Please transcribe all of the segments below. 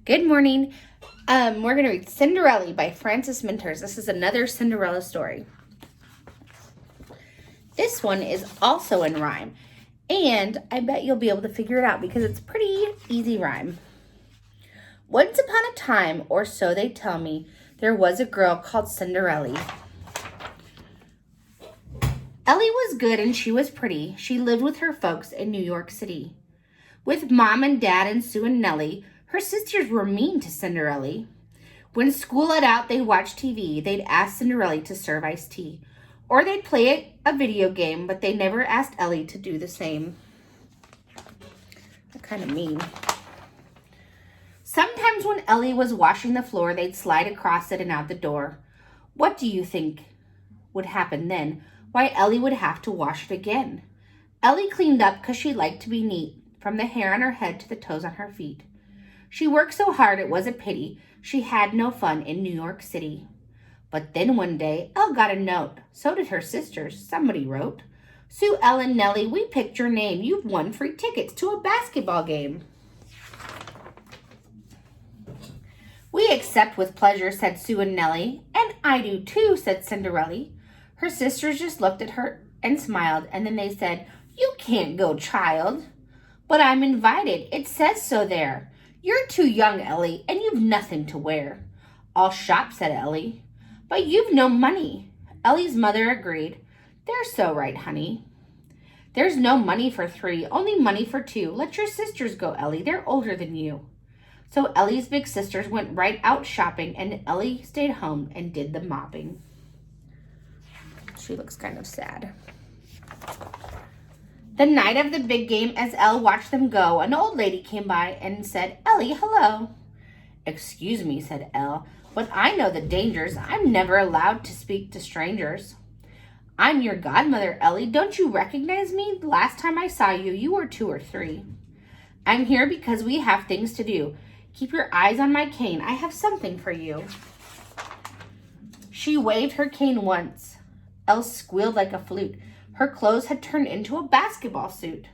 Good morning. We're going to read Cinderella by Frances Minters. This is another Cinderella story. This one is also in rhyme, and I bet you'll be able to figure it out because it's pretty easy rhyme. Once upon a time, or so they tell me, there was a girl called Cinderella. Ellie was good and she was pretty. She lived with her folks in New York City. With Mom and Dad and Sue and Nellie, her sisters were mean to Cinderella. When school let out, they'd watch TV. They'd ask Cinderella to serve iced tea. Or they'd play a video game, but they never asked Ellie to do the same. They're kind of mean. Sometimes when Ellie was washing the floor, they'd slide across it and out the door. What do you think would happen then? Why, Ellie would have to wash it again. Ellie cleaned up because she liked to be neat, from the hair on her head to the toes on her feet. She worked so hard it was a pity she had no fun in New York City. But then one day, Elle got a note. So did her sisters. Somebody wrote, Sue, Ellen, Nellie, we picked your name. You've won free tickets to a basketball game. We accept with pleasure, said Sue and Nellie. And I do too, said Cinderella. Her sisters just looked at her and smiled, and then they said, You can't go, child. But I'm invited. It says so there. You're too young, Ellie, and you've nothing to wear. I'll shop, said Ellie. But you've no money. Ellie's mother agreed. They're so right, honey. There's no money for 3, only money for 2. Let your sisters go, Ellie. They're older than you. So Ellie's big sisters went right out shopping, and Ellie stayed home and did the mopping. She looks kind of sad. The night of the big game, as Elle watched them go, an old lady came by and said, Ellie, hello. Excuse me, said Elle, but I know the dangers. I'm never allowed to speak to strangers. I'm your godmother, Ellie. Don't you recognize me? The last time I saw you, you were 2 or 3. I'm here because we have things to do. Keep your eyes on my cane. I have something for you. She waved her cane once. Elle squealed like a flute. Her clothes had turned into a basketball suit.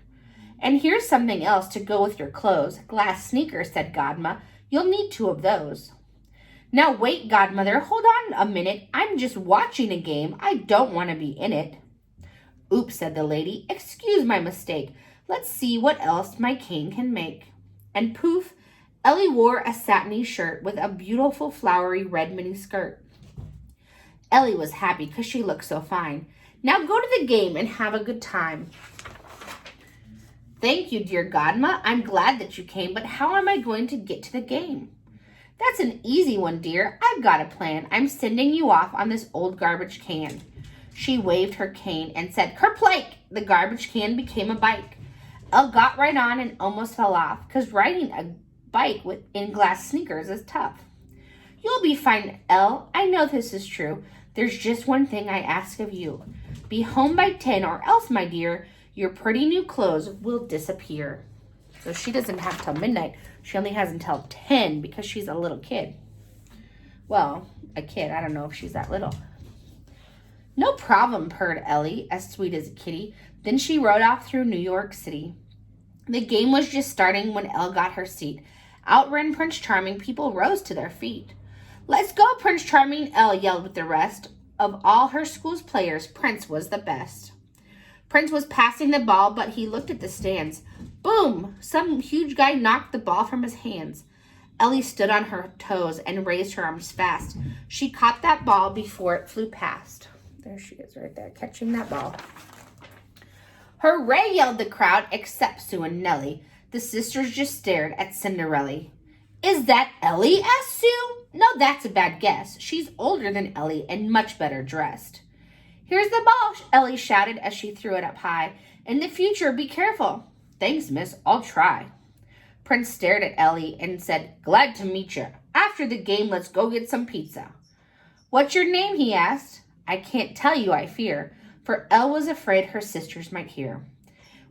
And here's something else to go with your clothes. Glass sneakers, said Godma. You'll need 2 of those. Now wait, Godmother. Hold on a minute. I'm just watching a game. I don't want to be in it. Oops, said the lady. Excuse my mistake. Let's see what else my cane can make. And poof, Ellie wore a satiny shirt with a beautiful flowery red mini skirt. Ellie was happy because she looked so fine. Now go to the game and have a good time. Thank you, dear Godma. I'm glad that you came, but how am I going to get to the game? That's an easy one, dear. I've got a plan. I'm sending you off on this old garbage can. She waved her cane and said, Kerplake! The garbage can became a bike. Elle got right on and almost fell off, because riding a bike in glass sneakers is tough. You'll be fine, Elle. I know this is true. There's just one thing I ask of you. Be home by 10 or else, my dear, your pretty new clothes will disappear. So she doesn't have till midnight. She only has until 10 because she's a little kid. Well, a kid. I don't know if she's that little. No problem, purred Ellie, as sweet as a kitty. Then she rode off through New York City. The game was just starting when Elle got her seat. Out ran Prince Charming. People rose to their feet. Let's go, Prince Charming, Elle yelled with the rest. Of all her school's players, Prince was the best. Prince was passing the ball, but he looked at the stands. Boom! Some huge guy knocked the ball from his hands. Ellie stood on her toes and raised her arms fast. She caught that ball before it flew past. There she is right there, catching that ball. Hooray, yelled the crowd, except Sue and Nellie. The sisters just stared at Cinderella. Is that Ellie? asked Sue. No, that's a bad guess. She's older than Ellie and much better dressed. Here's the ball, Ellie shouted as she threw it up high. In the future, be careful. Thanks, miss. I'll try. Prince stared at Ellie and said, Glad to meet you. After the game, let's go get some pizza. What's your name? He asked. I can't tell you, I fear, for Elle was afraid her sisters might hear.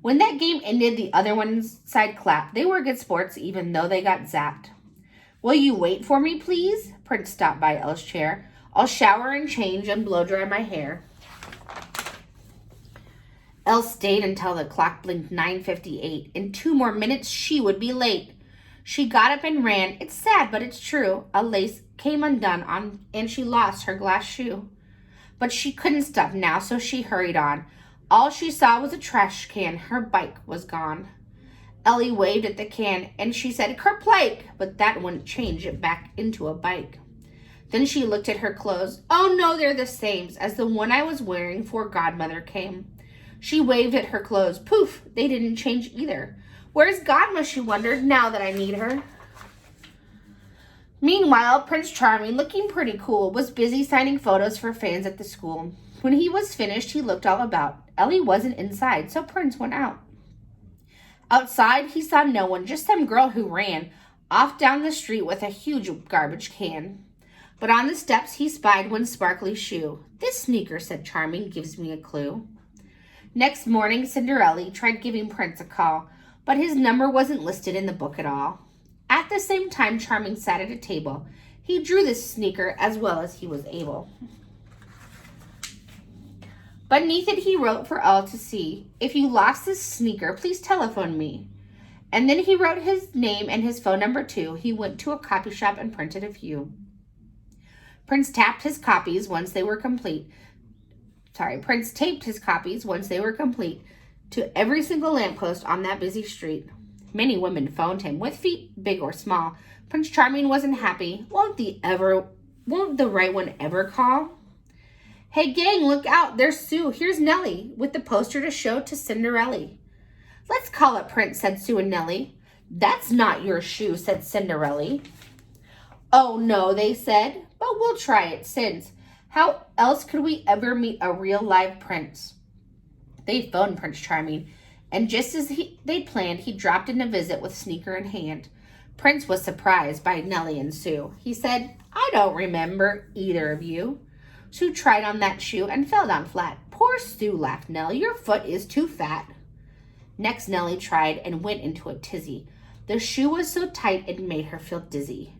When that game ended, the other one's side clapped. They were good sports, even though they got zapped. Will you wait for me, please? Prince stopped by Elle's chair. I'll shower and change and blow dry my hair. Elle stayed until the clock blinked 9:58. In 2 more minutes, she would be late. She got up and ran. It's sad, but it's true. A lace came undone and she lost her glass shoe. But she couldn't stop now, so she hurried on. All she saw was a trash can. Her bike was gone. Ellie waved at the can and she said, "Kerplake!" But that wouldn't change it back into a bike. Then she looked at her clothes. Oh no, they're the same as the one I was wearing before Godmother came. She waved at her clothes. Poof, they didn't change either. Where's Godma, she wondered, now that I need her? Meanwhile, Prince Charming, looking pretty cool, was busy signing photos for fans at the school. When he was finished, he looked all about. Ellie wasn't inside, so Prince went out. Outside, he saw no one, just some girl who ran off down the street with a huge garbage can. But on the steps, he spied one sparkly shoe. "This sneaker," said Charming, "gives me a clue." Next morning, Cinderella tried giving Prince a call, but his number wasn't listed in the book at all. At the same time, Charming sat at a table. He drew this sneaker as well as he was able. Beneath it, he wrote for all to see, "If you lost this sneaker, please telephone me." And then he wrote his name and his phone number too. He went to a copy shop and printed a few. Prince taped his copies once they were complete to every single lamppost on that busy street. Many women phoned him with feet, big or small. Prince Charming wasn't happy. Won't the right one ever call? "Hey gang, look out, there's Sue. Here's Nellie with the poster to show to Cinderella." "Let's call it Prince," said Sue and Nellie. "That's not your shoe," said Cinderella. "Oh no," they said, "but we'll try it since. How else could we ever meet a real live prince?" They phoned Prince Charming, and just as they planned, he dropped in to visit with sneaker in hand. Prince was surprised by Nellie and Sue. He said, "I don't remember either of you." Sue tried on that shoe and fell down flat. "Poor Sue," laughed Nellie, "your foot is too fat." Next, Nellie tried and went into a tizzy. The shoe was so tight it made her feel dizzy.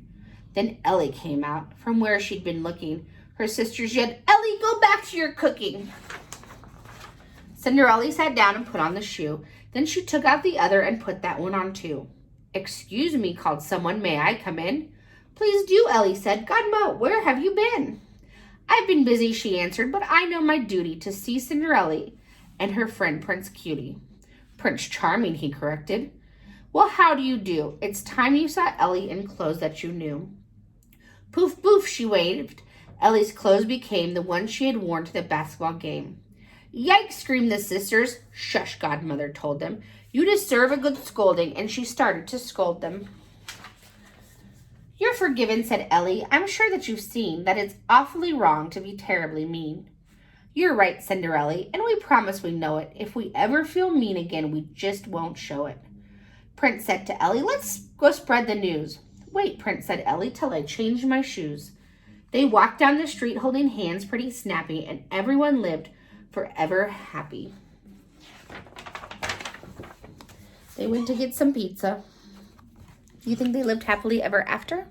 Then Ellie came out from where she'd been looking. Her sisters yelled, "Ellie, go back to your cooking." Cinderella sat down and put on the shoe. Then she took out the other and put that one on too. "Excuse me," called someone. "May I come in?" "Please do," Ellie said. "Godma, where have you been?" "I've been busy," she answered, "but I know my duty to see Cinderella and her friend Prince Cutie." "Prince Charming," he corrected. "Well, how do you do? It's time you saw Ellie in clothes that you knew." Poof, poof, she waved. Ellie's clothes became the ones she had worn to the basketball game. "Yikes," screamed the sisters. "Shush," Godmother told them. "You deserve a good scolding," and she started to scold them. "You're forgiven," said Ellie. "I'm sure that you've seen that it's awfully wrong to be terribly mean." "You're right," Cinderella, "and we promise we know it. If we ever feel mean again, we just won't show it." Prince said to Ellie, "Let's go spread the news." "Wait," Prince said Ellie, "till I change my shoes." They walked down the street holding hands pretty snappy, and everyone lived forever happy. They went to get some pizza. Do you think they lived happily ever after?